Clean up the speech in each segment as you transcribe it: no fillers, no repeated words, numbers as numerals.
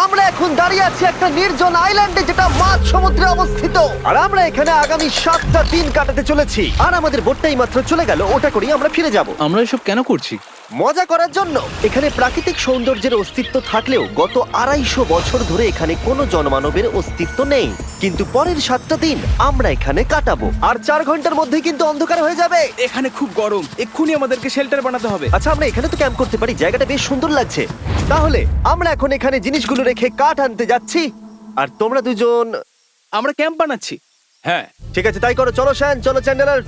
আমরা এখন দাঁড়িয়ে আছি একটা নির্জন আইল্যান্ডে যেটা মাঝ সমুদ্রে অবস্থিত, আর আমরা এখানে আগামী 7টা দিন কাটাতে চলেছি। আর আমাদের বোটটাই মাত্র চলে গেল, ওটা করেই আমরা ফিরে যাব আমরা এসব কেন করছি? মজা করার জন্য। এখানে প্রাকৃতিক সৌন্দর্যের অস্তিত্ব থাকলেও গত 250 বছর ধরে এখানে কোনো জনমানবের অস্তিত্ব নেই। কিন্তু পরের 7টা দিন আমরা এখানে কাটাবো, আর 4 ঘন্টার মধ্যেই কিন্তু অন্ধকার হয়ে যাবে। এখানে খুব গরম, এক্ষুনি আমাদেরকে শেল্টার বানাতে হবে। আচ্ছা, আমরা এখানে তো ক্যাম্প করতে পারি, জায়গাটা বেশ সুন্দর লাগছে। তাহলে আমরা এখন এখানে জিনিসগুলো রেখে কাঠ আনতে যাচ্ছি, আর তোমরা দুজন। আমরা ক্যাম্প বানাচ্ছি। হ্যাঁ, ঠিক আছে, তাই করো। চলো শ্যান, চলো চ্যান্ডেলার।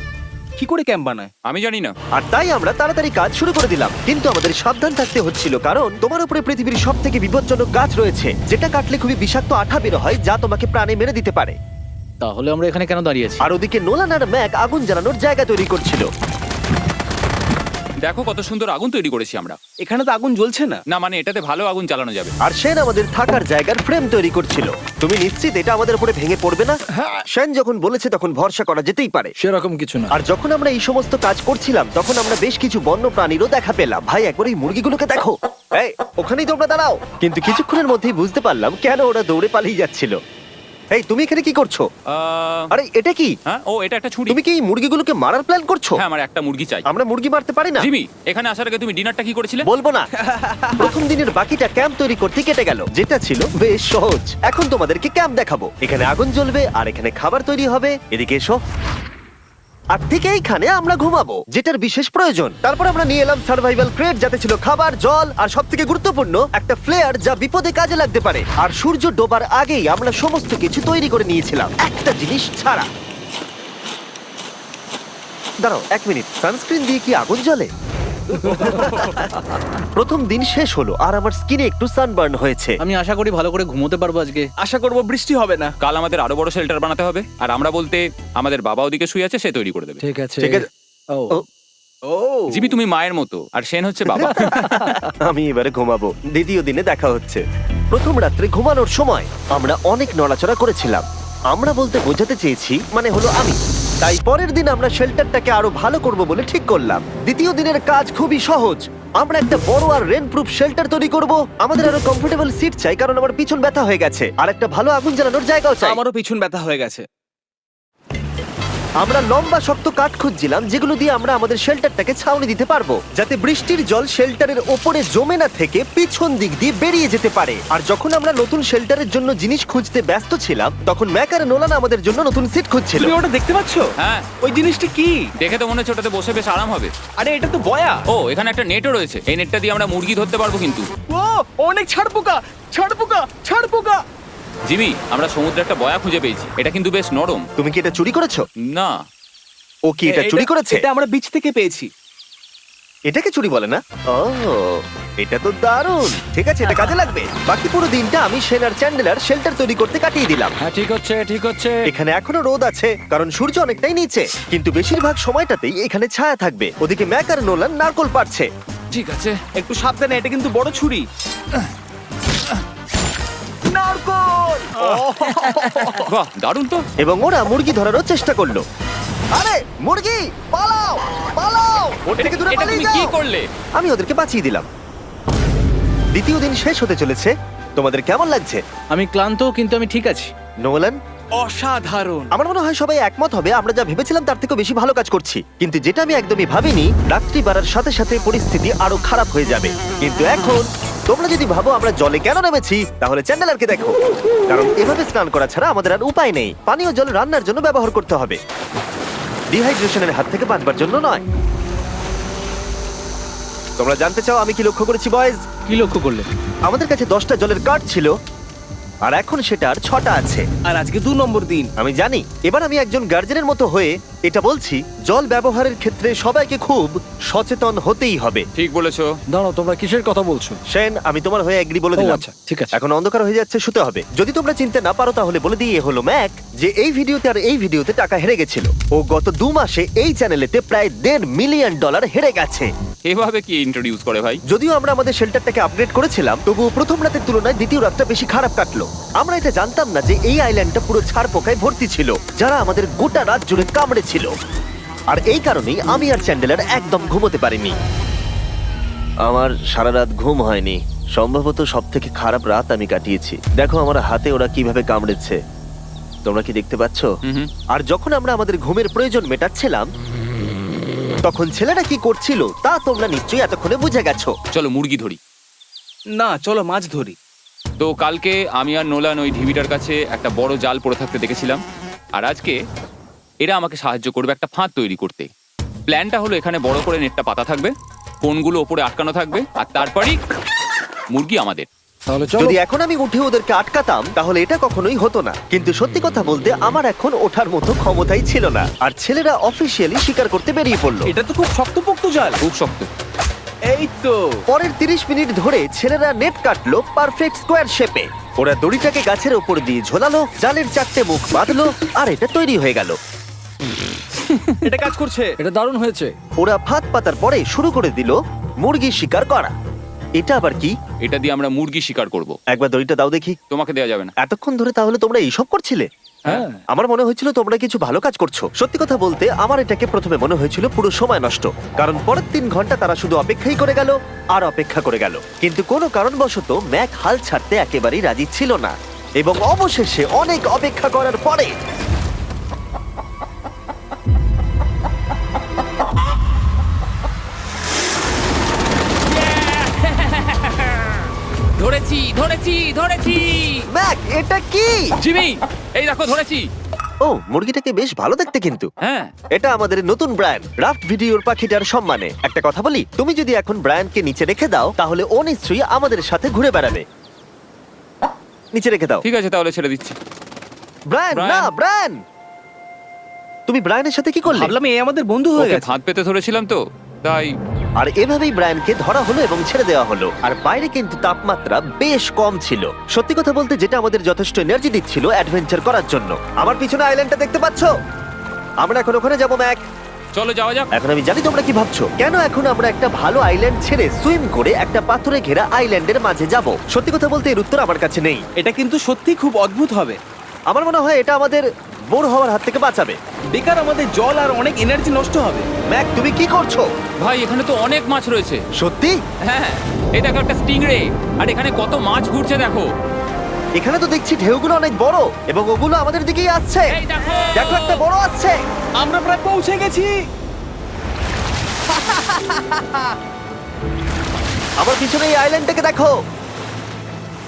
কি করে ক্যাম্প বানায়? আমি জানি না। আর তাই আমরা তাড়াতাড়ি কাজ শুরু করে দিলাম, কিন্তু আমাদের সাবধান থাকতে হচ্ছিল, কারণ তোমার উপরে পৃথিবীর সব থেকে বিপজ্জনক গাছ রয়েছে, যেটা কাটলে খুবই বিষাক্ত আঠা বের হয়, যা তোমাকে প্রাণে মেরে দিতে পারে। তাহলে আমরা এখানে কেন দাঁড়িয়ে আছি? আর ওদিকে নোলান আর ম্যাক আগুন জ্বালানোর জায়গা তৈরি করছিল। দেখো কত সুন্দর আগুন তৈরি করেছি আমরা। এখানে তো আগুন জ্বলছে না। না মানে এটাতে ভালো আগুন জ্বালানো যাবে। আর সেন আমাদের থাকার জায়গার ফ্রেম তৈরি করছিল। তুমি নিশ্চিত এটা আমাদের উপরে ভেঙে পড়বে না? সেন যখন বলেছে তখন ভরসা করা যেতেই পারে। সেরকম কিছু না। আর যখন আমরা এই সমস্ত কাজ করছিলাম তখন আমরা বেশ কিছু বন্য প্রাণীরও দেখা পেলাম। ভাই, একবার এই মুরগিগুলোকে দেখো। এই, ওখানেই তোমরা দাঁড়াও। কিন্তু কিছুক্ষণের মধ্যেই বুঝতে পারলাম কেন ওরা দৌড়ে পালিয়ে যাচ্ছিল। এই, তুমি এখানে কি করছো? আরে এটা কি? হ্যাঁ, ও এটা একটা ছুরি। তুমি কি এই মুরগিগুলোকে মারার প্ল্যান করছো? হ্যাঁ, আমার একটা মুরগি চাই। আমরা মুরগি মারতে পারি না। জিমি, এখানে আসার আগে তুমি ডিনারটা কি করেছিলে? বলবো না। প্রথম দিনের বাকিটা ক্যাম্প তৈরি করতে কেটে গেল, যেটা ছিল বেশ সহজ। এখন তোমাদেরকে ক্যাম্প দেখাবো। এখানে আগুন জ্বলবে আর এখানে খাবার তৈরি হবে। এদিকে এসো। আর ঠিক এইখানে আমরা ঘুমাবো, যেটার বিশেষ প্রয়োজন। তারপর আমরা নিয়ে এলাম সার্ভাইভাল ক্রেট, যাতে ছিল খাবার, জল আর সবথেকে গুরুত্বপূর্ণ একটা ফ্লেয়ার, যা বিপদে কাজে লাগতে পারে। আর সূর্য ডোবার আগেই আমরা সমস্ত কিছু তৈরি করে নিয়েছিলাম, একটা জিনিস ছাড়া। দাঁড়াও 1 মিনিট, সানস্ক্রিন দিয়ে কি আগুন জ্বলে? প্রথম দিন শেষ হলো আর আমার স্কিনে একটু সানবার্ন হয়েছে। আমি আশা করি ভালো করে ঘুমোতে পারবো আজকে। আশা করব বৃষ্টি হবে না। কাল আমাদের আরো বড় শেল্টার বানাতে হবে, আর আমরা বলতে আমাদের বাবা ওদিকে শুয়ে আছে, সে তৈরি করে দেবে। ঠিক আছে। ঠিক আছে। ও ও, ও জিমি, তুমি মায়ের মতো আর সেন হচ্ছে বাবা। আমি এবারে ঘুমাবো, দ্বিতীয় দিনে দেখা হচ্ছে। প্রথম রাত্রে ঘুমানোর সময় আমরা অনেক নড়াচড়া করেছিলাম। আমরা বলতে বোঝাতে চেয়েছি, মানে হলো আমি। তাই পরের দিন আমরা শেল্টারটাকে আরো ভালো করব বলে ঠিক করলাম। দ্বিতীয় দিনের কাজ খুবই সহজ। আমরা একটা বড় আর রেন প্রুফ শেল্টার তৈরি করব। আমাদের আরো কমফোর্টেবল সিট চাই, কারণ আমার পিছন ব্যথা হয়ে গেছে, আর একটা ভালো আগুন জ্বালানোর জায়গাও চাই। আমারও পিছন ব্যথা হয়ে গেছে। আমরা লম্বা শক্ত কাঠ খুঁজছিলাম, যেগুলো দিয়ে আমরা আমাদের শেল্টারটাকে ছাউনি দিতে পারবো, যাতে বৃষ্টির জল শেল্টারের ওপরে জমে না থেকে পিছন দিক দিয়ে বেরিয়ে যেতে পারে। আর যখন আমরা নতুন শেল্টারের জন্য জিনিস খুঁজতে ব্যস্ত ছিলাম, তখন ম্যাক আর নোলান আমাদের জন্য নতুন সিট খুঁজছিল। তুমি ওটা দেখতে পাচ্ছো? হ্যাঁ, ওই জিনিসটা কি? দেখে তো মনে হচ্ছে ওটাতে বসে বেশ আরাম হবে। আরে এটা তো বয়া। ও, এখানে একটা নেটও রয়েছে। এই নেটটা দিয়ে আমরা মুরগি ধরতে পারবো। কিন্তু ও অনেক ছাড় পোকা, ছাড় পোকা, ছাড় পোকা। জিমি, আমরা সমুদ্রে একটা বয়া খুঁজে পেয়েছি। এটা কিন্তু বেশ নরম। তুমি কি এটা চুরি করেছো? না, ও কি এটা চুরি করেছে? এটা আমরা বিচ থেকে পেয়েছি। এটাকে চুরি বলে না? ও, এটা তো দারুণ। ঠিক আছে, এটা কাজে লাগবে। বাকি পুরো দিনটা আমি সেন আর চ্যান্ডেলার শেল্টার তৈরি করতে কাটিয়ে দিলাম। হ্যাঁ, ঠিক হচ্ছে, ঠিক হচ্ছে। এখানে এখনো রোদ আছে, কারণ সূর্য অনেকটাই নিচে, কিন্তু বেশিরভাগ সময়টাতেই এখানে ছায়া থাকবে। ওদিকে ম্যাক আর নোলান নারকল পাড়ছে। ঠিক আছে। একটু সাবধানে, এটা কিন্তু বড় ছুরি। নারকল। বাহ, দারুণ তো। এবং ওরা মুরগি ধরারও চেষ্টা করলো। আরে মুরগি, পালাও পালাও, ওর থেকে দূরে এটা পালিয়ে তুমি কি যাও। করলে? আমি ওদেরকে বাঁচিয়ে দিলাম। দ্বিতীয় দিন শেষ হতে চলেছে। তোমাদের কেমন লাগছে? আমি ক্লান্ত, কিন্তু আমি ঠিক আছি। নোলান? অসাধারণ। আমার মনে হয় সবাই একমত হবে আমরা যা ভেবেছিলাম তার থেকে বেশি ভালো কাজ করছি। কিন্তু যেটা আমি একদমই ভাবিনি, রাত্রি বাড়ার সাথে সাথে পরিস্থিতি আরো খারাপ হয়ে যাবে। কিন্তু এখন তোমরা যদি ভাবো আমরা জলে কেন নেমেছি, তাহলে চ্যান্ডেলারকে দেখো। কারণ এভাবে স্নান করা ছাড়া আমাদের আর উপায় নেই। পানীয় জল রান্নার জন্য ব্যবহার করতে হবে, ডিহাইড্রেশনের হাত থেকে বাঁচবার জন্য নয়। তোমরা জানতে চাও আমি কি লক্ষ্য করেছি বয়েজ? কি লক্ষ্য করলে? আমাদের কাছে 10টা জলের কার্ড ছিল, আর এখন সেটা আর 6টা আছে। আর আজকে 2 নম্বর দিন। আমি জানি। এবার আমি একজন গার্জেনের মতো হয়ে এটা বলছি, জল ব্যবহারের ক্ষেত্রে সবাইকে খুব সচেতন হতেই হবে। ঠিক বলেছো। দাঁড়াও, তোমরা কিসের কথা বলছো? সেন, আমি তোমার হয়ে এগ্রি বলে ও, দিলাম। আচ্ছা, ঠিক আছে। এখন অন্ধকার হয়ে যাচ্ছে, শুতে হবে। যদি তোমরা চিনতে না পারো তাহলে বলে দিয়ে হলো ম্যাক, যে এই ভিডিওতে আর এই ভিডিওতে টাকা হেরে গেছিল। ও গত 2 মাসে এই চ্যানেলেতে প্রায় $1.5 মিলিয়ন হেরে গেছে। এভাবে কি ইন্ট্রোডিউস করে ভাই? যদিও আমরা আমাদের শেল্টারটাকে আপগ্রেড করেছিলাম, তবুও প্রথম রাতের তুলনায় দ্বিতীয় রাতটা বেশি খারাপ কাটলো। আমরা এটা জানতাম না যে এই আইল্যান্ডটা পুরো ছাড় পোকায় ভর্তি ছিল, যারা আমাদের গোটা রাত জুড়ে কামড়েছিল। আর এই কারণেই আমি আর চ্যান্ডেলার একদম ঘুমোতে পারিনি। আমার সারা রাত ঘুম হয়নি। সম্ভবত সব থেকে খারাপ রাত আমি কাটিয়েছি। দেখো আমার হাতে ওরা কিভাবে কামড়েছে, তোমরা কি দেখতে পাচ্ছ? হুম। আর যখন আমরা আমাদের ঘুমের প্রয়োজন মেটাচ্ছিলাম তখন ছেলেরা কি করছিল তা তোমরা নিশ্চয়ই এতক্ষণে বুঝে গেছো। চলো মুরগি ধরি। না, চলো মাছ ধরি। তো কালকে আমি আর নোলান ওই ঢিবিটার কাছে একটা বড় জাল পড়ে থাকতে দেখেছিলাম, আর আজকে এরা আমাকে সাহায্য করবে একটা ফাঁদ তৈরি করতে। প্ল্যানটা হলো এখানে বড় করে নেটটা পাতা থাকবে, কোনগুলো ওপরে আটকানো থাকবে, আর তারপরেই মুরগি আমাদের। তাহলে চলো। যদি এখন আমি উঠে ওদেরকে আটকাতাম তাহলে এটা কখনোই হতো না, কিন্তু সত্যি কথা বলতে আমার এখন ওঠার মতো ক্ষমতাই ছিল না। আর ছেলেরা অফিসিয়ালি স্বীকার করতে বেরিয়ে পড়লো। এটা তো খুব শক্তপোক্ত জাল। খুব শক্ত। এই তো। পরের 30 মিনিট ধরে ছেলেরা নেট কাটলো পারফেক্ট স্কোয়ার শেপে। ওরা দড়িটাকে গাছের ওপর দিয়ে ঝোলালো, জালের 4টে মুখ বাঁধলো, আর এটা তৈরি হয়ে গেল। এটা কাজ করছে। এটা দারুণ হয়েছে। ওরা ফাঁদ পাতার পরে শুরু করে দিল মুরগি শিকার করা। এটা আবার কি? এটা দিয়ে আমরা মুরগি শিকার করব। একবার দড়িটা দাও দেখি। তোমাকে দেওয়া যাবে না। এতক্ষণ ধরে তাহলে তোমরা এইসব করছিলে? হ্যাঁ। আমার মনে হয়েছিল তোমরা কিছু ভালো কাজ করছো। সত্যি কথা বলতে আমার এটাকে প্রথমে মনে হয়েছিল পুরো সময় নষ্ট, কারণ পরের 3 ঘন্টা তারা শুধু অপেক্ষাই করে গেল আর অপেক্ষা করে গেল। কিন্তু কোনো কারণবশত ম্যাক হাল ছাড়তে একেবারেই রাজি ছিল না, এবং অবশেষে অনেক অপেক্ষা করার পরে ধরেছি ধরেছি ধরেছি। ম্যাক এটা কি? জিমি, এই দেখো ধরেছি। ও, মুরগিটাকে বেশ ভালো দেখতে কিন্তু। হ্যাঁ। এটা আমাদের নতুন ব্র্যান্ড রাফট ভিডিওর পাখিটার সম্মানে। একটা কথা বলি, তুমি যদি এখন ব্র্যান্ডকে নিচে রেখে দাও তাহলে ও নিশ্চয়ই আমাদের সাথে ঘুরে বেড়াবে। নিচে রেখে দাও। ঠিক আছে, তাহলে ছেড়ে দিচ্ছি। Brian, Brian. না ব্রায়ান, তুমি ব্রায়ানের সাথে কি করলে? ভাবলাম এই আমাদের বন্ধু হয়ে ওকে গেছে। ফাঁদ পেতে ধরেছিলাম তো, তাই। আর এভাবেই ব্রায়ানকে ধরা হলো এবং ছেড়ে দেওয়া হলো। আর বাইরে কিন্তু তাপমাত্রা বেশ কম ছিল। সত্যি কথা বলতে যেটা আমাদের যথেষ্ট এনার্জি দিচ্ছিল অ্যাডভেঞ্চার করার জন্য। আমার পিছনে আইল্যান্ডটা দেখতে পাচ্ছো? আমরা এখন ওখানে যাবো ম্যাক। চলো যাওয়া যাক। এখন আমি জানি তোমরা কি ভাবছো, কেন এখন আমরা একটা ভালো আইল্যান্ড ছেড়ে সুইম করে একটা পাথরে ঘেরা আইল্যান্ডের মাঝে যাব? সত্যি কথা বলতে এর উত্তর আমার কাছে নেই। এটা কিন্তু সত্যি খুব অদ্ভুত হবে। আমার মনে হয় এটা আমাদের বোর হওয়ার হাত থেকে বাঁচাবে। বেকার আমাদের জল আর অনেক এনার্জি নষ্ট হবে। ম্যাক তুমি কি করছো? ভাই এখানে তো অনেক মাছ রয়েছে। সত্যি? হ্যাঁ, এই দেখো একটা স্টিংরে, আর এখানে কত মাছ ঘুরছে দেখো। এখানে তো দেখছি ঢেউগুলো অনেক বড় এবং ওগুলো আমাদের দিকেই আসছে। এই দেখো। দেখো একটা বড় আসছে। আমরা প্রায় পৌঁছে গেছি। আমার পিছনে এই আইল্যান্ডটাকে দেখো।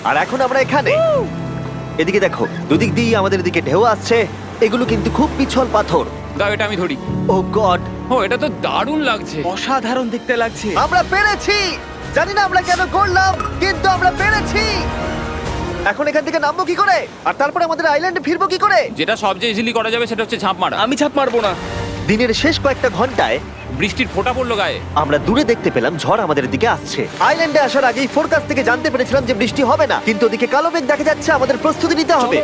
আর এখন আমরা এখানে। এদিকে দেখো, দুদিক দিয়ে আমাদের দিকে ঢেউ আসছে। এগুলো কিন্তু খুব পিছল পাথর। দাও, এটা আমি ধরি। ও গড, ও, এটা তো দারুণ লাগছে। অসাধারণ দেখতে লাগছে। আমরা পেরেছি। জানি না আমরা কেন করলাম, কিন্তু আমরা পেরেছি। এখন এখান থেকে নামবো কি করে, আর তারপরে আমাদের আইল্যান্ডে ফিরবো কি করে? যেটা সবচেয়ে ইজিলি করা যাবে সেটা হচ্ছে ঝাঁপ মারা। আমি ছাপ মারবো না। দিনের শেষ কয়েকটা ঘন্টায় বৃষ্টির ফোঁটা পড়লো গায়ে। আমরা দূরে দেখতে পেলাম ঝড় আমাদের দিকে আসছে। আইল্যান্ডে আসার আগেই ফোরকাস্ট থেকে জানতে পেরেছিলাম যে বৃষ্টি হবে না, কিন্তু ওদিকে কালো মেঘ দেখা যাচ্ছে। আমাদের প্রস্তুতি নিতে হবে।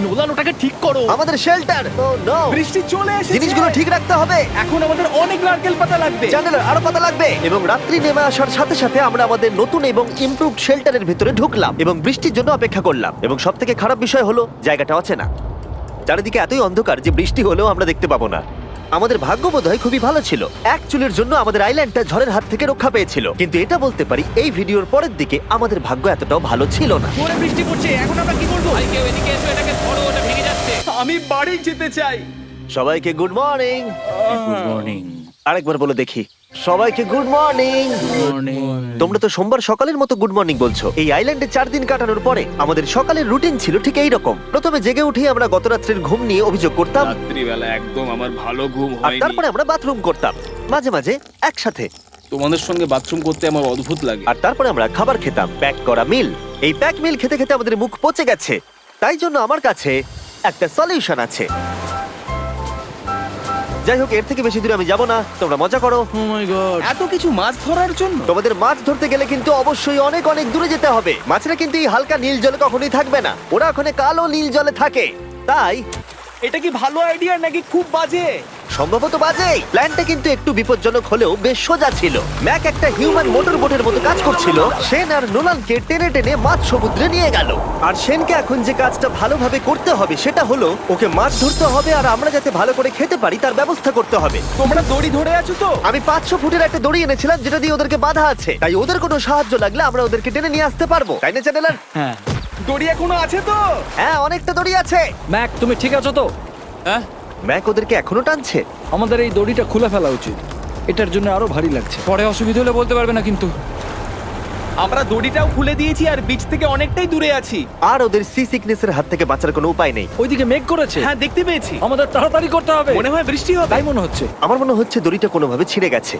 নোলান ওটাকে ঠিক করো। আমাদের শেল্টার, ও নো, বৃষ্টি চলে এসেছে। জিনিসগুলো ঠিক রাখতে হবে। এখন আমাদের অনেক নারকেল পাতা লাগবে। জানালার আরো পাতা লাগবে। এবং রাত্রি নেমে আসার সাথে সাথে আমরা আমাদের নতুন এবং ইমপ্রুভড শেল্টারের ভিতরে ঢুকলাম এবং বৃষ্টির জন্য অপেক্ষা করলাম। এবং সব থেকে খারাপ বিষয় হলো জায়গাটা অচেনা। চারিদিকে এতই অন্ধকার যে বৃষ্টি হলেও আমরা দেখতে পাবো না। আমাদের ভাগ্য বোধহয় খুবই ভালো ছিল। এক চুলের জন্য আমাদের আইল্যান্ডটা ঝড়ের হাত থেকে রক্ষা পেয়েছিল, কিন্তু এটা বলতে পারি এই ভিডিওর পরের দিকে আমাদের ভাগ্য এতটাও ভালো ছিল না। জোরে বৃষ্টি পড়ছে। এখন আমরা কি করবো? ভাই কেউ এদিকে এসো, এটাকে ধরো, ওটা ভেঙে যাচ্ছে। আমি বাড়ি যেতে চাই। সবাইকে গুড মর্নিং। Good morning. আরেকবার বলে দেখি, সবাইকে গুড মর্নিং। তোমরা তো সোমবার সকালের মতো গুড মর্নিং বলছো। এই আইল্যান্ডে 4 দিন কাটানোর পরে আমাদের সকালের রুটিন ছিল ঠিক এই রকম। প্রথমে জেগে উঠে আমরা গত রাত্রের ঘুম নিয়ে অভিযোগ করতাম, রাত্রিবেলা একদম আমার ভালো ঘুম আর হয়নি। তারপরে আমরা বাথরুম করতাম, মাঝে মাঝে একসাথে। তোমাদের সঙ্গে বাথরুম করতে আমার অদ্ভুত লাগে। আর তারপরে আমরা খাবার খেতাম, প্যাক করা মিল। এই প্যাক মিল খেতে খেতে আমাদের মুখ পচে গেছে। তাই জন্য আমার কাছে একটা সলিউশন আছে। যাই হোক, এর থেকে বেশি দূরে আমি যাব না, তোমরা মজা করো। ও মাই গড। এত কিছু মাছ ধরার জন্য? তোমাদের মাছ ধরতে গেলে কিন্তু অবশ্যই অনেক অনেক দূরে যেতে হবে। মাছেরা কিন্তু এই হালকা নীল জলে কখনোই থাকবে না, ওরা ওখানে কালো নীল জলে থাকে। তাই এটা কি ভালো আইডিয়া নাকি খুব বাজে? সম্ভবত বাজেই। প্ল্যানটা কিন্তু একটু বিপজ্জনক হলেও বেশ সোজা ছিল। ম্যাক একটা হিউম্যান মোটর বোটের মতো কাজ করছিল। শেন আর নোলানকে টেনে টেনে মাছ সমুদ্রে নিয়ে গেল। আর শেনকে এখন যে কাজটা ভালোভাবে করতে হবে সেটা হলো ওকে মাছ ধরতে হবে আর আমরা যাতে ভালো করে খেতে পারি তার ব্যবস্থা করতে হবে। তোমরা দড়ি ধরে আছো তো? আমি 500 ফুটের একটা দড়ি এনেছিলাম যেটা দিয়ে ওদেরকে বাঁধা আছে, তাই ওদের কোনো সাহায্য লাগলে আমরা ওদেরকে টেনে নিয়ে আসতে পারবো, তাই না চ্যানেলার? হ্যাঁ। দড়ি এখনো আছে তো? হ্যাঁ, অনেকটা দড়ি আছে। ম্যাক, তুমি ঠিক আছো তো? হ্যাঁ, ম্যাক ওদেরকে এখনো টানছে। আমাদের এই দড়িটা খুলে ফেলা উচিত, এটার জন্য আরো ভারী লাগছে। পরে অসুবিধা হলে বলতে পারবে না কিন্তু। আমরা দড়িটাও খুলে দিয়েছি আর বিচ থেকে অনেকটাই দূরে আছি। আর ওদের সি সিকনেসের হাত থেকে বাঁচার কোনো উপায় নেই। ওইদিকে মেঘ করেছে। হ্যাঁ, দেখতে পেয়েছি। আমাদের তাড়াতাড়ি করতে হবে। মনে হয় বৃষ্টি হবে। তাই মনে হচ্ছে। আমার মনে হচ্ছে দড়িটা কোনোভাবে ছিঁড়ে গেছে।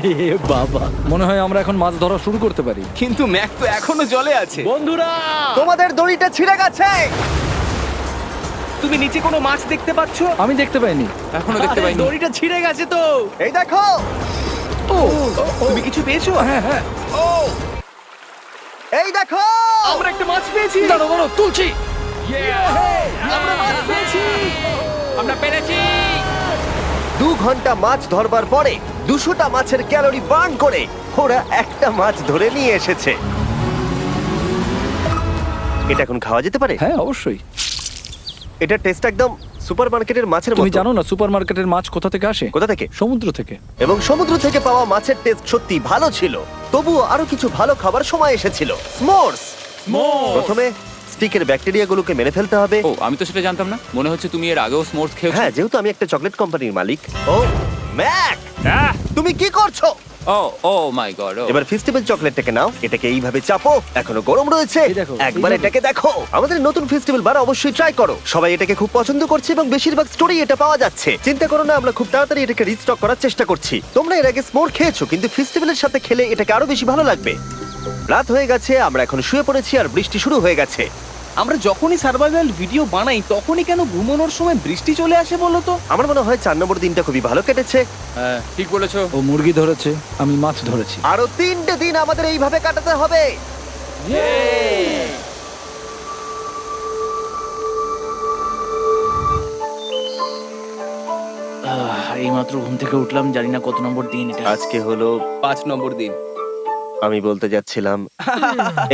এ বাবা, মনে হয় আমরা এখন মাছ ধরা শুরু করতে পারি। কিন্তু ম্যাক তো এখনো জলে আছে। বন্ধুরা, তোমাদের দড়িটা ছিঁড়ে গেছে। তুমি নিচে কোনো মাছ দেখতে পাচ্ছো? আমি দেখতে পাইনি। এখনো দেখতে পাইনি। দড়িটা ছিঁড়ে গেছে তো। এই দেখো। ও, তুমি কিছু পেয়েছো? হ্যাঁ হ্যাঁ। ও, এই দেখো। আমরা একটা মাছ পেয়েছি। দাঁড়ো দাঁড়ো, তুলছি। আমরা মাছ পেয়েছি। আমরা পেরেছি। 2 ঘন্টা মাছ ধরবার পরে 200টা মাছের ক্যালোরি বার্ন করে ওরা একটা মাছ ধরে নিয়ে এসেছে। এটা এখন খাওয়া যেতে পারে? হ্যাঁ, অবশ্যই। এটা টেস্ট একদম সুপারমার্কেটের মাছের তুমি মতো। জানো না সুপারমার্কেটের মাছ কোথা থেকে আসে? কোথা থেকে? সমুদ্র থেকে। এবং সমুদ্র থেকে পাওয়া মাছের টেস্ট সত্যি ভালো ছিল। তবুও আরো কিছু ভালো খাবার সময় এসেছিল। স্মোর্স। প্রথমে স্টিকের ব্যাকটেরিয়াগুলোকে মেরে ফেলতে হবে। ও, আমি তো সেটা জানতাম না। মনে হচ্ছে তুমি এর আগেও স্মোর্টস খেয়েছো। হ্যাঁ, যেহেতু আমি একটা চকলেট কোম্পানির মালিক। ও ম্যাক, আহ! তুমি কি করছো? ও মাই গড। এবার ফেস্টিভ্যাল চকলেটটাকে নাও, এটাকে এইভাবে চাপো, এখনো গরম রয়েছে। এই দেখো, একবার এইভাবে। এটাকে দেখো। আমাদের নতুন ফেস্টিভ্যাল বার অবশ্যই ট্রাই করো। সবাই এটাকে খুব পছন্দ করছে এবং বেশিরভাগ স্টোরি এটা পাওয়া যাচ্ছে। চিন্তা করো না, আমরা খুব তাড়াতাড়ি এটাকে রিস্টক করার চেষ্টা করছি। তোমরা এর আগে স্মোর খেয়েছো, কিন্তু ফেস্টিভ্যালের সাথে খেলে এটাকে আরো বেশি ভালো লাগবে। রাত হয়ে গেছে, আমরা এখন শুয়ে পড়েছি আর বৃষ্টি শুরু হয়ে গেছে। আমরা যখনই সার্ভাইভাল ভিডিও বানাই তখনই কেন ঘুমানোর সময় বৃষ্টি চলে আসে বলো তো? আমার মনে হয় 4 নম্বর দিনটা খুবই ভালো কেটেছে। হ্যাঁ, ঠিক বলেছো। ও মুরগি ধরেছে, আমি মাছ ধরেছি। আরো 3টে দিন আমাদের এইভাবে কাটাতে হবে। এইমাত্র ঘুম থেকে উঠলাম, জানি না কত নম্বর দিন এটা। আজকে হলো 5 নম্বর দিন। আমি বলতে যাচ্ছিলাম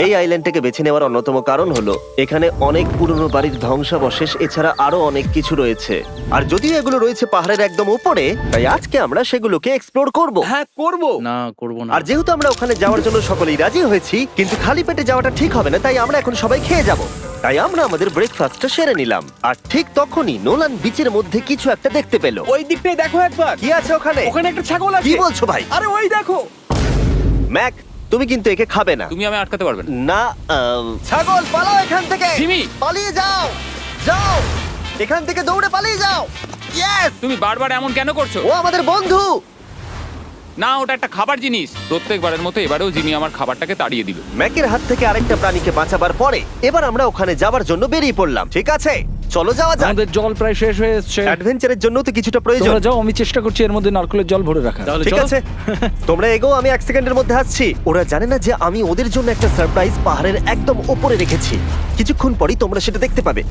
এই আইল্যান্ডটাকে বেছে নেওয়ার অন্যতম কারণ হলো এখানে অনেক পুরনো বাড়ির ধ্বংসাবশেষ এছাড়া আরো অনেক কিছু রয়েছে। আর যদিও এগুলো রয়েছে পাহাড়ের একদম উপরে, তাই আজকে আমরা সেগুলোকে এক্সপ্লোর করব। হ্যাঁ, করব। না, করব না। আর যেহেতু আমরা ওখানে যাওয়ার জন্য সকলেই রাজি হয়েছি, কিন্তু খালি পেটে যাওয়াটা ঠিক হবে না, তাই আমরা এখন সবাই খেয়ে যাব। তাই আমরা আমাদের ব্রেকফাস্টটা সেরে নিলাম। আর ঠিক তখনই নোলান বিচের মধ্যে কিছু একটা দেখতে পেল। ওই দিকটাই দেখো একবার। কি আছে ওখানে? ওখানে একটা ছাগল আছে। কি বলছো ভাই? আরে ওই দেখো। ম্যাক, তুমি কিন্তু একে খাবে না। তুমি আমি আটকাতে পারবে না। না, ছাগল পালাও এখান থেকে। জিমি! পালিয়ে যাও, যাও এখান থেকে, দৌড়ে পালিয়ে যাও। ইয়েস, তুমি বারবার এমন কেন করছো? ও আমাদের বন্ধু। না, ওটা একটা খাবার জিনিস। প্রত্যেকবারের মতো এবারেও জিমি আমার খাবারটাকে তাড়িয়ে দিল। ম্যাকের হাত থেকে আরেকটা প্রাণীকে বাঁচাবার পরে এবার আমরা ওখানে যাবার জন্য বেরিয়ে পড়লাম। ঠিক আছে, চলো যাওয়া যাক। আমাদের জল প্রায় শেষ হয়ে এসেছে। অ্যাডভেঞ্চারের জন্য তো কিছুটা প্রয়োজন। তোমরা যাও, আমি চেষ্টা করছি এর মধ্যে নারকেলের জল ভরে রাখা। ঠিক আছে, তোমরা এগো, আমি 1 সেকেন্ডের মধ্যে আসছি। ওরা জানে না যে আমি ওদের জন্য একটা সারপ্রাইজ পাহাড়ের একদম উপরে রেখেছি। কিছুক্ষণ পরেই তোমরা সেটা দেখতে পাবে।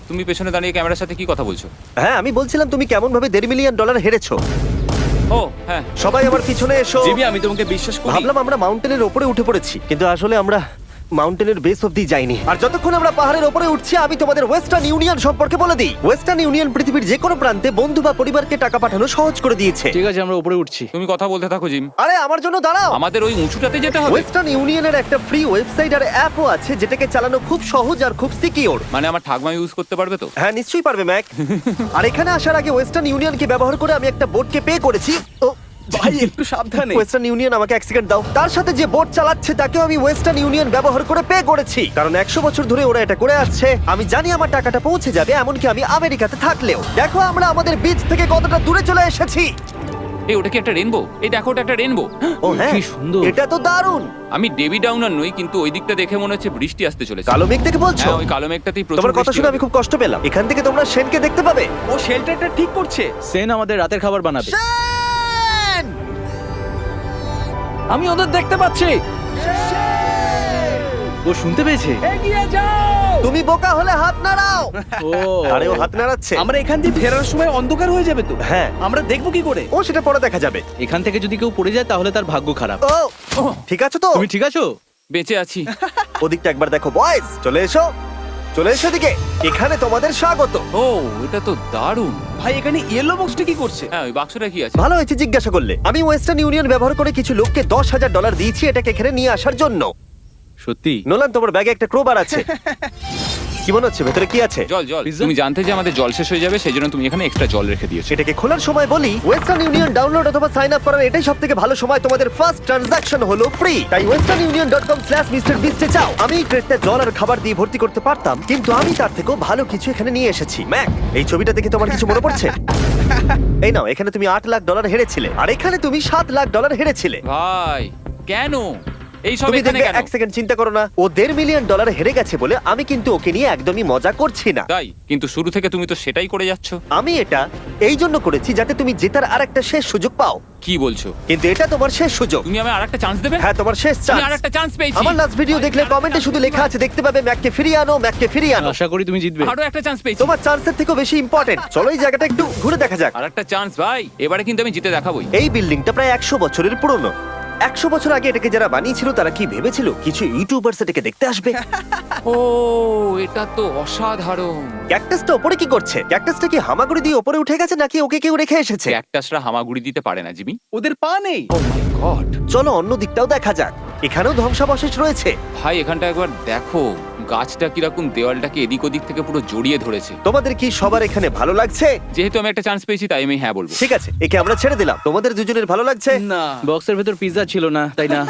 তুমি পেছনে দাঁড়িয়ে ক্যামেরার সাথে কি কথা বলছো? হ্যাঁ, আমি বলছিলাম তুমি কেমন ভাবে $1.5 মিলিয়ন হেরেছো। ও হ্যাঁ, সবাই আমার পিছনে এসো। জিমি, আমি তোমাকে বিশ্বাস করি। ভাবলাম আমরা মাউন্টেনের উপরে উঠে পড়েছি, কিন্তু আসলে আমরা মাউন্টেনের বেস অব্দি যাইনি। আর যতক্ষণ আমরা পাহাড়ের উপরে উঠছি, আমি তোমাদের ওয়েস্টার্ন ইউনিয়ন সম্পর্কে বলে দিই। ওয়েস্টার্ন ইউনিয়ন পৃথিবীর যে কোনো প্রান্তে বন্ধু বা পরিবারকে টাকা পাঠানো সহজ করে দিয়েছে। ঠিক আছে, আমরা উপরে উঠছি। তুমি কথা বলতে থাকো জিম। আরে আমার জন্য দাঁড়াও। আমাদের ওই উঁচুটাতে যেতে হবে। ওয়েস্টার্ন ইউনিয়নের একটা ফ্রি ওয়েবসাইট আর অ্যাপও আছে, যেটাকে চালানো খুব সহজ আর খুব সিকিউর। মানে আমার ঠাকমা ইউজ করতে পারবে তো? হ্যাঁ, নিশ্চয়ই পারবে ম্যাক। আর এখানে আসার আগে ওয়েস্টার্ন ইউনিয়নকে ব্যবহার করে আমি একটা বোটকে পে করেছি। ও ভাই, একটু সাবধানে। ওয়েস্টার্ন ইউনিয়ন আমাকে 1 সেকেন্ড দাও। তার সাথে যে বোট চালাচ্ছে তাকেও আমি ওয়েস্টার্ন ইউনিয়ন ব্যবহার করে পে করেছি, কারণ 100 বছর ধরে ওরা এটা করে আসছে। আমি জানি আমার টাকাটা পৌঁছে যাবে, এমনকি আমি আমেরিকাতে থাকলেও। দেখো আমরা আমাদের বিচ থেকে কতটা দূরে চলে এসেছি। এই ওটা কি একটা রেনবো? এই দেখো, ওটা একটা রেনবো। ও হ্যাঁ, কি সুন্দর। এটা তো দারুণ। আমি ডেভি ডাউনার নই, কিন্তু ওই দিকটা দেখে মনে হচ্ছে বৃষ্টি আসতে চলেছে। কালো মেঘ থেকে বলছো? হ্যাঁ, ওই কালো মেঘটাতেই প্রচুর তোমার কথা বৃষ্টি শুনে হবে। আমি খুব কষ্ট পেলাম। এখান থেকে তোমরা শেনকে দেখতে পাবে। ও শেল্টারটা ঠিক করছে। সেন আমাদের রাতের খাবার বানাবে। শেন! আমি ওদের দেখতে পাচ্ছি। ও শুনতে পেয়েছে? এগিয়ে যাও! তুমি বোকা হলে হাত নাড়াও। ও আরে ও হাত নাড়াচ্ছে। আমরা এখান দিয়ে ফেরার সময় অন্ধকার হয়ে যাবে তো। হ্যাঁ। আমরা দেখবো কি করে? ও সেটা পরে দেখা যাবে। এখান থেকে যদি কেউ পড়ে যায় তাহলে তার ভাগ্য খারাপ। ও ঠিক আছে তো? তুমি ঠিক আছো? বেঁচে আছি। ওদিকটা একবার দেখো বয়েজ, চলে এসো, চলে এসো দিকে। এখানে তোমাদের স্বাগত। ও এটা তো দারুণ। ভাই এখানে ইয়েলো বক্সটা কি করছে? হ্যাঁ ওই বাক্সটা কি আছে? ভালো হয়েছে জিজ্ঞাসা করলে। আমি ওয়েস্টার্ন ইউনিয়ন ব্যবহার করে কিছু লোককে $10,000 দিয়েছি এটাকে এখানে নিয়ে আসার জন্য। সত্যি? নোলান, তোমার ব্যাগে একটা ক্রোবার আছে। কি মনে হচ্ছে ভেতরে কি আছে? জল জল। Pizza? তুমি জানতে যে আমাদের জল শেষ হয়ে যাবে সেই জন্য তুমি এখানে এক্সট্রা জল রেখে দিয়েছো। সেটাকে খোলার সময় বলি, ওয়েস্টার্ন ইউনিয়ন ডাউনলোড অথবা সাইন আপ করার এটাই সবথেকে ভালো সময়। তোমাদের ফার্স্ট ট্রানজাকশন হলো ফ্রি। তাই westernunion.com/MrBeast এ যাও। আমি এই ক্রেটটা জল আর খাবার দিয়ে ভর্তি করতে পারতাম, কিন্তু আমি তার থেকেও ভালো কিছু এখানে নিয়ে এসেছি। ম্যাক, এই ছবিটা দেখে তোমার কিছু মনে পড়ছে? এই নাও, এখানে তুমি $8 লাখ হেরেছিলে, আর এখানে তুমি $7 লাখ হেরেছিলে। ভাই কেন এই সব তুমি এখানে দেখবে, কেন? এক সেকেন্ড চিন্তা করো না। ও $1.5 মিলিয়ন হেরে গেছে বলে আমি কিন্তু ওকে নিয়ে একদমই মজা করছি না। তাই কিন্তু শুরু থেকে তুমি তো সেটাই করে যাচ্ছ। আমি এটা এই জন্য করেছি যাতে তুমি জেতার আরেকটা শেষ সুযোগ পাও, কি বলছো? কিন্তু এটা তোমার শেষ সুযোগ। তুমি আমায় আরেকটা চান্স দেবে? হ্যাঁ, তোমার শেষ আমি চান্স। আরেকটা চান্স পেয়েছি। আমার লাস্ট ভিডিও দেখলে কমেন্টে শুধু লেখা আছে, দেখতে পাবে ম্যাককে ফিরিয়ে আনো, ম্যাককে ফিরিয়ে আনো। আশা করি তুমি জিতবে। আরো একটা চান্স পেয়েছি। তোমার চান্সের থেকেও বেশি ইম্পর্টেন্ট। চলো এই জায়গাটা একটু ঘুরে দেখা যাক। আরেকটা চান্স ভাই, এবারে কিন্তু আমি জিতে দেখাবোই। এই বিল্ডিংটা প্রায় 100 বছরের পুরনো। 100 বছর আগে এটাকে যারা বানিয়েছিল তারা কি ভেবেছিল কিছু ইউটিউবার্স এটাকে দেখতে আসবে? ও এটা তো অসাধারণ। ক্যাকটাসটা ওপরে কি করছে? ক্যাকটাসটা কি হামাগুড়ি দিয়ে ওপরে উঠে গেছে নাকি ওকে কেউ রেখে এসেছে? ক্যাকটাসরা হামাগুড়ি দিতে পারে না জিমি। ওদের পা নেই। ও মাই গড। চলো অন্য দিকটাও দেখা যাক। এখানেও ধ্বংসাবশেষ রয়েছে। ভাই এখানটা একবার দেখো, গাছটা কিরকম দেওয়ালটাকে এদিক ওদিক থেকে পুরো জড়িয়ে ধরেছে। তোমাদের কি সবার এখানে ভালো লাগছে? যেহেতু আমি একটা চান্স পেয়েছি তাই আমি হ্যাঁ বলবো। ঠিক আছে, একে আমরা ছেড়ে দিলাম। তোমাদের দুজনের ভালো লাগছে? না, বক্সের ভেতর পিৎজা ছিল না, তাই না?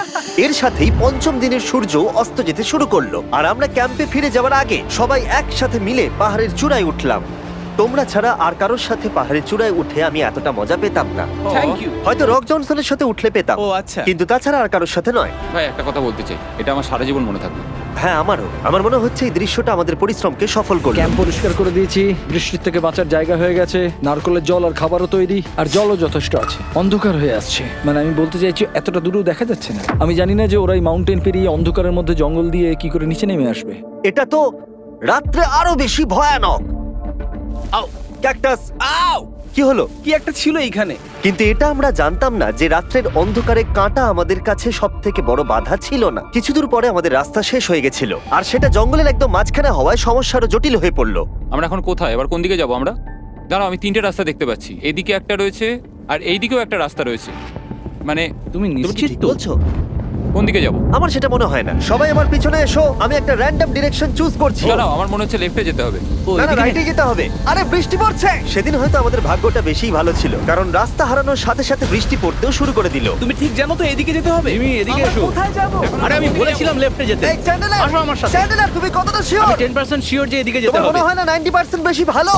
এর সাথেই পঞ্চম দিনের সূর্য অস্ত যেতে শুরু করলো, আর আমরা ক্যাম্পে ফিরে যাওয়ার আগে সবাই একসাথে মিলে পাহাড়ের চূড়ায় উঠলাম। তোমরা ছাড়া আর কারোর সাথে পাহাড়ের চূড়ায় উঠে আমি এতটা মজা পেতাম না। Thank you. হয়তো রক জনসনের সাথে উঠলে পেতাম, ও আচ্ছা। কিন্তু তাছাড়া আর কারোর সাথে নয়। ভাই একটা কথা বলতে চাই, এটা আমার সারা জীবন মনে থাকবে। হ্যাঁ, আমারও। আমার মনে হচ্ছে এই দৃশ্যটা আমাদের পরিশ্রমকে সফল করলো। ক্যাম্প পরিষ্কার করে দিয়েছি, বৃষ্টির থেকে বাঁচার জায়গা হয়ে গেছে, নারকেলের জল আর খাবারও তৈরি, আর জলও যথেষ্ট আছে। অন্ধকার হয়ে আসছে, মানে আমি বলতে চাইছি এতটা দূরেও দেখা যাচ্ছে না। আমি জানি না যে ওরা এই মাউন্টেন পেরিয়ে অন্ধকারের মধ্যে জঙ্গল দিয়ে কি করে নিচে নেমে আসবে। এটা তো রাত্রে আরো বেশি ভয়ানক। আউ, ক্যাকটাস, আউ! কি হলো? কি একটা ছিল এইখানে। কিন্তু এটা আমরা জানতাম না যে রাত্রের অন্ধকারে কাঁটা আমাদের কাছে সব থেকে বড় বাধা ছিল না। কিছু দূর পরে আমাদের রাস্তা শেষ হয়ে গেছিল, আর সেটা জঙ্গলের একদম মাঝখানে হওয়ায় সমস্যা আরো জটিল হয়ে পড়লো। আমরা এখন কোথায়, এবার কোন দিকে যাবো আমরা? দাঁড়াও, আমি তিনটে রাস্তা দেখতে পাচ্ছি। এদিকে একটা রয়েছে আর এইদিকেও একটা রাস্তা রয়েছে। মানে তুমি তুমি কি নিশ্চিত ঠিক তো? বলছো? কোন দিকে যাবো? আমার সেটা মনে হয় না। সবাই আমার পিছনে এসো, আমি একটা র্যান্ডম ডিরেকশন চুজ করছি। দাঁড়াও, আমার মনে হচ্ছে লেফটে যেতে হবে। ও, না না, এদিকে? রাইটে যেতে হবে। আরে বৃষ্টি পড়ছে। সেদিন হয়তো আমাদের ভাগ্যটা বেশিই ভালো ছিল, কারণ রাস্তা হারানোর সাথে সাথে বৃষ্টি পড়তেও শুরু করে দিল। তুমি ঠিক জানো তো এদিকে যেতে হবে? জিমি, এদিকে আমরা এসো। কোথায় যাব? এখন আরে আমি আমরা বলেছিলাম লেফটে যেতে। এই চ্যান্ডেলার, আসো আমার সাথে। চ্যান্ডেলার, তুমি কতটা আমি শিওর? 10% শিওর যে এদিকে যেতে তোমার হবে। মনে হয় না 90% বেশি ভালো?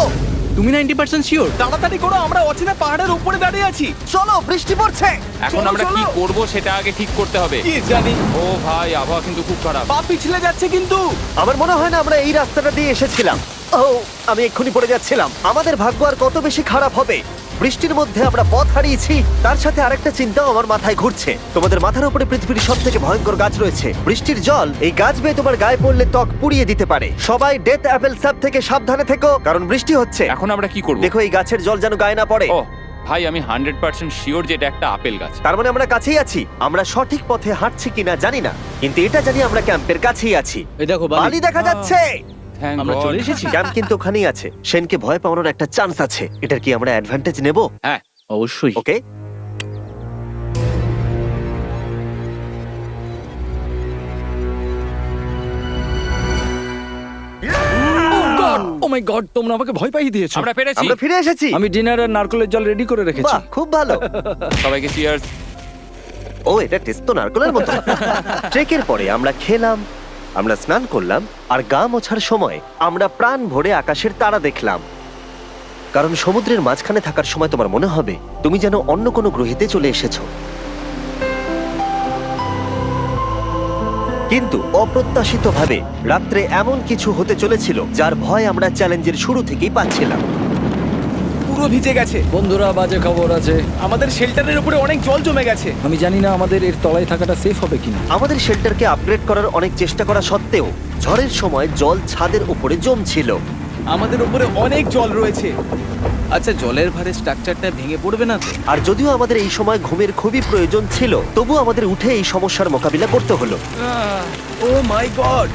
তুমি 90% শিওর? তাড়াতাড়ি করো, আমরা অচেনা পাহাড়ের উপরে দাঁড়িয়ে আছি। চলো, বৃষ্টি পড়ছে। এখন চলো, আমরা কি চলো। করব সেটা আগে ঠিক করতে হবে। কি জানি, ও ভাই, আবহাওয়া কিন্তু খুব খারাপ। পা পিছলে যাচ্ছে কিন্তু। আমার মনে হয় না আমরা এই রাস্তাটা দিয়ে এসেছিলাম। ও, আমি এক্ষুনি পড়ে যাচ্ছিলাম। আমাদের ভাগ্য আর কত বেশি খারাপ হবে। বৃষ্টির মধ্যে আমরা পথ হারিয়েছি, তার সাথে আরেকটা চিন্তাও আমার মাথায় ঘুরছে। তোমাদের মাথার উপরে পৃথিবীর সব থেকে ভয়ঙ্কর গাছ রয়েছে। বৃষ্টির জল এই গাছ বেয়ে তোমার গায়ে পড়লে ত্বক পুড়িয়ে দিতে পারে। সবাই ডেথ অ্যাপেল স্যাপ থেকে সাবধানে থেকো, কারণ বৃষ্টি হচ্ছে। এখন আমরা কি করব? দেখো এই গাছের জল যেন গায়ে না পড়ে। ও ভাই, আমি 100% শিওর যে এটা একটা আপেল গাছ। তার মানে আমরা কাছেই আছি। আমরা সঠিক পথে হাঁটছি কিনা জানি না, কিন্তু এটা জানি আমরা ক্যাম্পের কাছেই আছি। এই দেখো বালি দেখা যাচ্ছে। Thank আমরা God. চলে এসেছি। ক্যাম্প কিন্তু ওখানেই আছে। সেনকে ভয় পাওয়ানোর একটা চান্স আছে। এটার কি আমরা অ্যাডভান্টেজ নেব? হ্যাঁ, অবশ্যই। ওকে, ও মাই গড, তোমরা আমাকে ভয় পাইয়ে দিয়েছো। আমরা পেরেছি। আমরা ফিরে এসেছি। আমি ডিনার আর নারকেলের জল রেডি করে রেখেছি। বাহ, খুব ভালো। সবাইকে চিয়ার্স। ও, এটা টেস্ট তো নারকেলের মতো। ট্রেকের পরে আমরা খেলাম, আমরা স্নান করলাম, আর গা মোছার সময় আমরা প্রাণ ভরে আকাশের তারা দেখলাম। কারণ সমুদ্রের মাঝখানে থাকার সময় তোমার মনে হবে তুমি যেন অন্য কোনো গ্রহেতে চলে এসেছো। কিন্তু অপ্রত্যাশিতভাবে রাত্রে এমন কিছু হতে চলেছিল যার ভয় আমরা চ্যালেঞ্জের শুরু থেকেই পাচ্ছিলাম। পুরো পুরো ভিজে গেছে। বন্ধুরা, বাজে খবর আছে। আমাদের শেল্টারের উপরে অনেক জল জমে গেছে। আমি জানি না আমাদের এর তলায় থাকাটা সেফ হবে কিনা। আমাদের শেল্টারকে আপগ্রেড করার অনেক চেষ্টা করা সত্ত্বেও ঝড়ের সময় জল ছাদের উপরে জমছিল। আমাদের উপরে অনেক জল রয়েছে। আচ্ছা, জলের ভারে স্ট্রাকচারটা ভেঙে পড়বে না তো? আর যদিও আমাদের এই সময় ঘুমের খুবই প্রয়োজন ছিল, তবু আমাদের উঠে এই সমস্যার মোকাবিলা করতে হলো। ও মাই গড,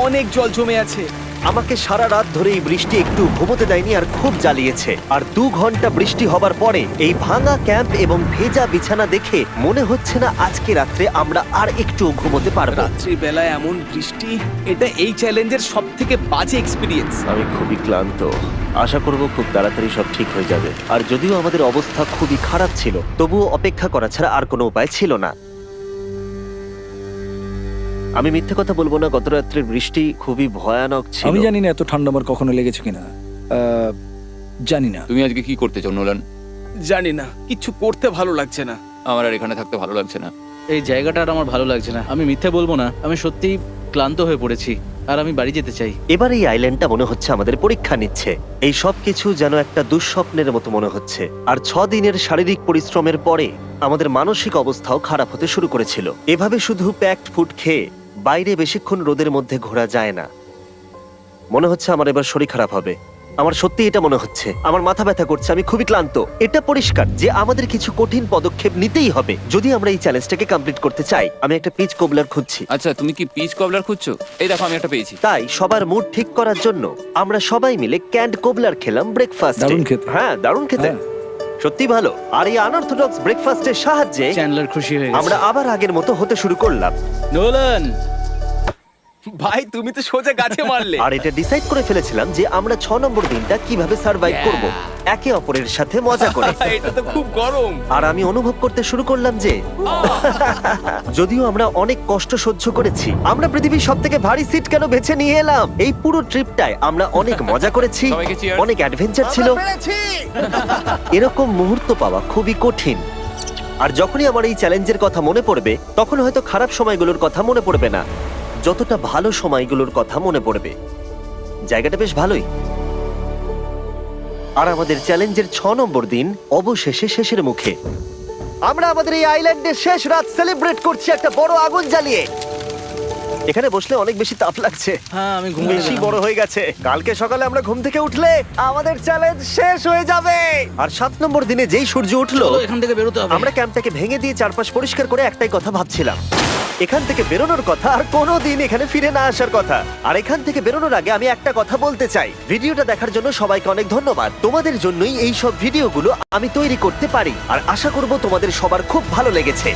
অনেক জল জমে আছে। আমাকে সারা রাত ধরে এই বৃষ্টি একটু ঘুমোতে দেয়নি আর খুব জ্বালিয়েছে। আর 2 ঘন্টা বৃষ্টি হবার পরে এই ভাঙা ক্যাম্প এবং ভেজা বিছানা দেখে মনে হচ্ছে না আজকে রাত্রে আমরা আর একটু ঘুমোতে পারবো। রাত্রি বেলায় এমন বৃষ্টি, এটা এই চ্যালেঞ্জের সব থেকে বাজে এক্সপিরিয়েন্স। আমি খুবই ক্লান্ত। আশা করব খুব তাড়াতাড়ি সব ঠিক হয়ে যাবে। আর যদিও আমাদের অবস্থা খুবই খারাপ ছিল, তবুও অপেক্ষা করা ছাড়া আর কোনো উপায় ছিল না। আমি মিথ্যে কথা বলবো না, গত রাত্রের বৃষ্টি খুবই ভয়ানক ছিল। আমি জানি না এত ঠান্ডা আমার কখনো লেগেছে কিনা। জানি না। তুমি আজকে কি করতে চাও নোলান? জানি না, কিছু করতে ভালো লাগছে না। আমার আর এখানে থাকতে ভালো লাগছে না। এই জায়গাটা আর আমার ভালো লাগছে না। আমি মিথ্যে বলবো না, আমি সত্যিই ক্লান্ত হয়ে পড়েছি আর আমি বাড়ি যেতে চাই। এবার এই আইল্যান্ডটা মনে হচ্ছে আমাদের পরীক্ষা নিচ্ছে। এই সব কিছু যেন একটা দুঃস্বপ্নের মতো মনে হচ্ছে। আর 6 দিনের শারীরিক পরিশ্রমের পরে আমাদের মানসিক অবস্থাও খারাপ হতে শুরু করেছিল। এভাবে শুধু প্যাকড ফুড খেয়ে বাইরে বেশিক্ষণ রোদের মধ্যে ঘোরা যায় না। মনে হচ্ছে আমার এবার শরীর খারাপ হবে। আমার সত্যি এটা মনে হচ্ছে। আমার মাথা ব্যথা করছে, আমি খুবই ক্লান্ত। এটা পরিষ্কার যে আমাদের কিছু কঠিন পদক্ষেপ নিতেই হবে যদি আমরা এই চ্যালেঞ্জটাকে কমপ্লিট করতে চাই। আমি একটা পিচ কোবলার খুঁজছি। আচ্ছা, তুমি কি পিচ কবলার খুঁজছো? এই দেখো, আমি একটা পেয়েছি। তাই সবার মুড ঠিক করার জন্য আমরা সবাই মিলে ক্যান্ড কোবলার খেলাম ব্রেকফাস্টে। দারুণ খেতে। হ্যাঁ, দারুণ খেতে। হ্যাঁ। সত্যি ভালো। আর এই আনঅর্থোডক্স ব্রেকফাস্টের সাহায্যে চ্যান্ডলার খুশি হয়ে গেছে। আমরা আবার আগের মতো হতে শুরু করলাম। নোলান, ভাই, তুমি তো সোজা গাছে মারলে। আর এটা ডিসাইড করে ফেলেছিলাম যে আমরা 6 নম্বর দিনটা কিভাবে সার্ভাইভ করব, একে অপরের সাথে মজা করে। এটা তো খুব গরম। আর আমি অনুভব করতে শুরু করলাম যে যদিও আমরা অনেক কষ্ট সহ্য করেছি, আমরা পৃথিবীর সব থেকে ভারী সিট কেন বেছে নিয়ে এলাম। এই পুরো ট্রিপটায় আমরা অনেক মজা করেছি, সবাইকে cheers। অনেক অ্যাডভেঞ্চার ছিল। এরকম মুহূর্ত পাওয়া খুবই কঠিন। আর যখনই আমার এই চ্যালেঞ্জের কথা মনে পড়বে, তখন হয়তো খারাপ সময়গুলোর কথা মনে পড়বে না, যতটা ভালো সময়গুলোর কথা মনে পড়বে। জায়গাটা বেশ ভালোই। আর আমাদের চ্যালেঞ্জের 6 নম্বর দিন অবশেষে শেষের মুখে। আমরা আমাদের এই আইল্যান্ডের শেষ রাত সেলিব্রেট করছি একটা বড় আগুন জ্বালিয়ে। এখানে বসলে অনেক বেশি তাপ লাগছে। হ্যাঁ, আমি ঘুমিয়ে বেশি গেলাম। বড় হয়ে গেছে। কালকে সকালে আমরা ঘুম থেকে উঠলে আমাদের চ্যালেঞ্জ শেষ হয়ে যাবে। আর 7 নম্বর দিনে যেই সূর্য উঠলো, চলো, এখান থেকে বেরোতে হবে। আমরা ক্যাম্পটাকে ভেঙে দিয়ে চারপাশ পরিষ্কার করে একটাই কথা ভাবছিলাম, এখান থেকে বেরোনোর কথা আর কোনোদিন এখানে ফিরে না আসার কথা। আর এখান থেকে বেরোনোর আগে আমি একটা কথা বলতে চাই, ভিডিওটা দেখার জন্য সবাইকে অনেক ধন্যবাদ। তোমাদের জন্যই এই সব ভিডিওগুলো আমি তৈরি করতে পারি। আর আশা করব তোমাদের সবার খুব ভালো লেগেছে।